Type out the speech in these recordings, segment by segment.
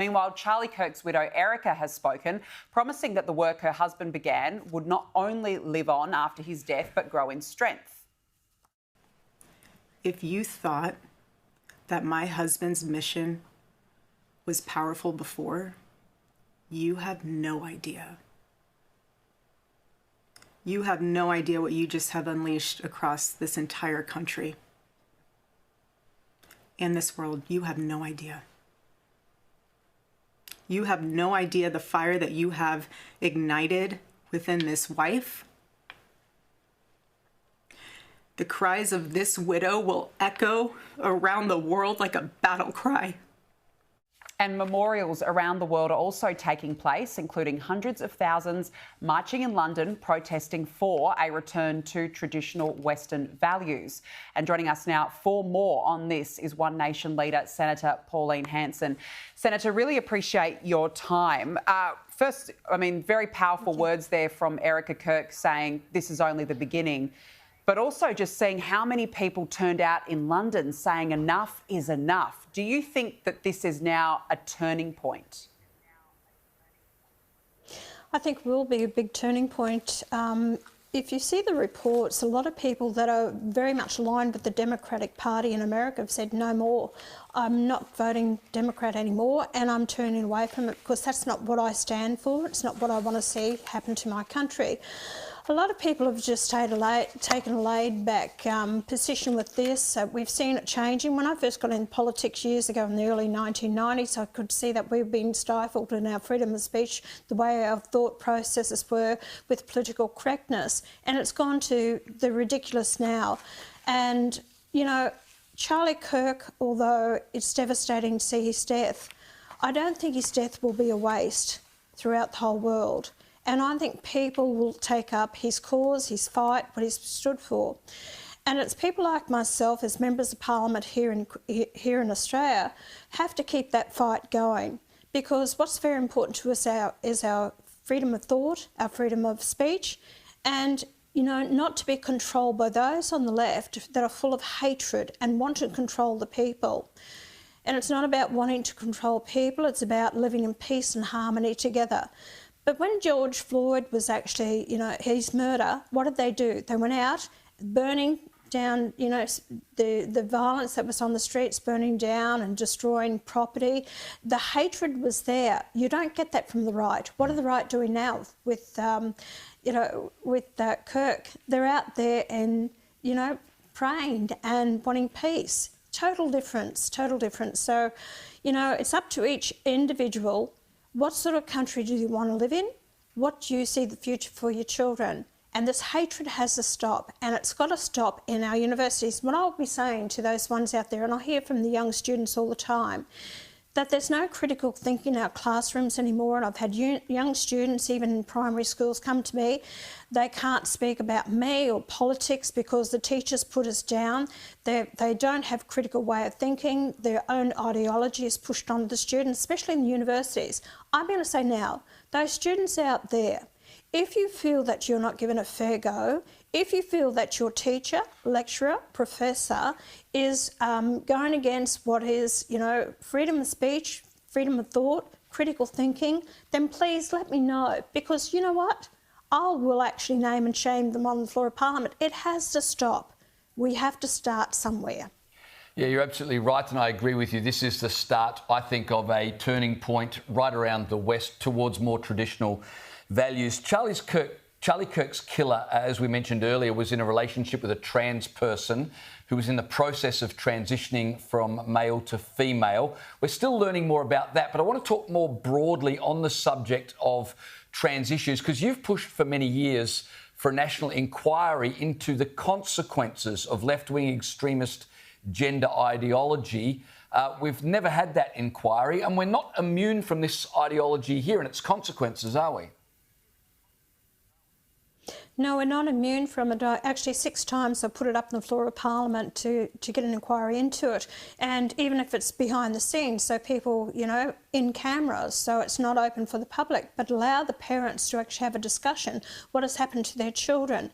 Meanwhile, Charlie Kirk's widow Erika has spoken, promising that the work her husband began would not only live on after his death, but grow in strength. If you thought that my husband's mission was powerful before, you have no idea. You have no idea what you just have unleashed across this entire country and this world. You have no idea. You have no idea the fire that you have ignited within this wife. The cries of this widow will echo around the world like a battle cry. And memorials around the world are also taking place, including hundreds of thousands marching in London, protesting for a return to traditional Western values. And joining us now for more on this is One Nation leader, Senator Pauline Hanson. Senator, really appreciate your time. First, I mean, very powerful words there from Erika Kirk saying this is only the beginning, but also just seeing how many people turned out in London saying enough is enough. Do you think that this is now a turning point? I think it will be a big turning point. If you see the reports, a lot of people that are very much aligned with the Democratic Party in America have said no more. I'm not voting Democrat anymore and I'm turning away from it because that's not what I stand for. It's not what I want to see happen to my country. A lot of people have just taken a laid-back position with this. We've seen it changing. When I first got in politics years ago in the early 1990s, I could see that we've been stifled in our freedom of speech, the way our thought processes were with political correctness. And it's gone to the ridiculous now. And, you know, Charlie Kirk, although it's devastating to see his death, I don't think his death will be a waste throughout the whole world. And I think people will take up his cause, his fight, what he's stood for. And it's people like myself, as members of Parliament here in Australia, have to keep that fight going. Because what's very important to us is our freedom of thought, our freedom of speech, and, you know, not to be controlled by those on the left that are full of hatred and want to control the people. And it's not about wanting to control people, it's about living in peace and harmony together. But when George Floyd was actually, you know, his murder, what did they do? They went out burning down, you know, the violence that was on the streets, burning down and destroying property. The hatred was there. You don't get that from the right. What are the right doing now with, you know, with Kirk? They're out there and, you know, praying and wanting peace. Total difference, total difference. So, you know, it's up to each individual. What sort of country do you want to live in? What do you see the future for your children? And this hatred has to stop, and it's got to stop in our universities. What I'll be saying to those ones out there, and I hear from the young students all the time, that there's no critical thinking in our classrooms anymore. And I've had young students, even in primary schools, come to me. They can't speak about me or politics because the teachers put us down. They don't have critical way of thinking. Their own ideology is pushed onto the students, especially in the universities. I'm going to say now, those students out there, if you feel that you're not given a fair go, if you feel that your teacher, lecturer, professor is going against what is, you know, freedom of speech, freedom of thought, critical thinking, then please let me know. Because you know what? I will actually name and shame them on the floor of Parliament. It has to stop. We have to start somewhere. Yeah, you're absolutely right, and I agree with you. This is the start, I think, of a turning point right around the West towards more traditional values. Charlie Kirk's killer, as we mentioned earlier, was in a relationship with a trans person who was in the process of transitioning from male to female. We're still learning more about that, but I want to talk more broadly on the subject of trans issues, because you've pushed for many years for a national inquiry into the consequences of left-wing extremist gender ideology. We've never had that inquiry, and we're not immune from this ideology here and its consequences, are we? No, we're not immune from it. Actually, 6 times I put it up on the floor of Parliament to get an inquiry into it. And even if it's behind the scenes, so people, you know, in cameras, so it's not open for the public, but allow the parents to actually have a discussion what has happened to their children.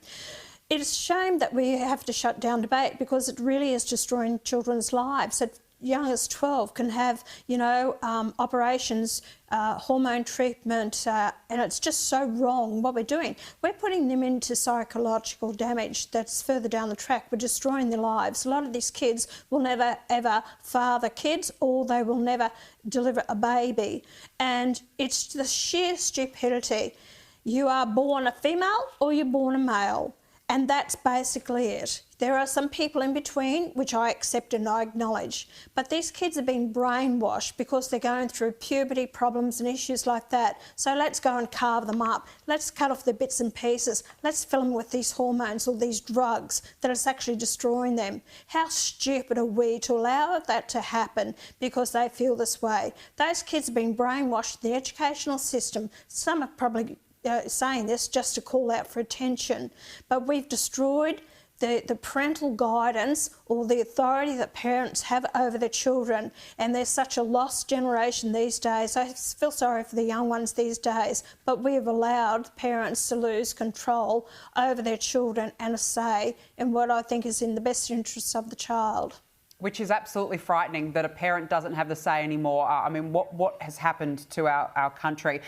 It's a shame that we have to shut down debate because it really is destroying children's lives. young as 12 can have, you know, operations, hormone treatment, and it's just so wrong what we're doing. We're putting them into psychological damage that's further down the track. We're destroying their lives. A lot of these kids will never, ever father kids, or they will never deliver a baby. And it's the sheer stupidity. You are born a female or you're born a male. And that's basically it. There are some people in between, which I accept and I acknowledge. But these kids have been brainwashed because they're going through puberty problems and issues like that. So let's go and carve them up. Let's cut off the bits and pieces. Let's fill them with these hormones or these drugs that is actually destroying them. How stupid are we to allow that to happen because they feel this way? Those kids have been brainwashed in the educational system. Some are probably saying this just to call out for attention. But we've destroyed the parental guidance or the authority that parents have over their children, and there's such a lost generation these days. I feel sorry for the young ones these days, but we have allowed parents to lose control over their children and a say in what I think is in the best interests of the child. Which is absolutely frightening that a parent doesn't have the say anymore. I mean, what has happened to our country?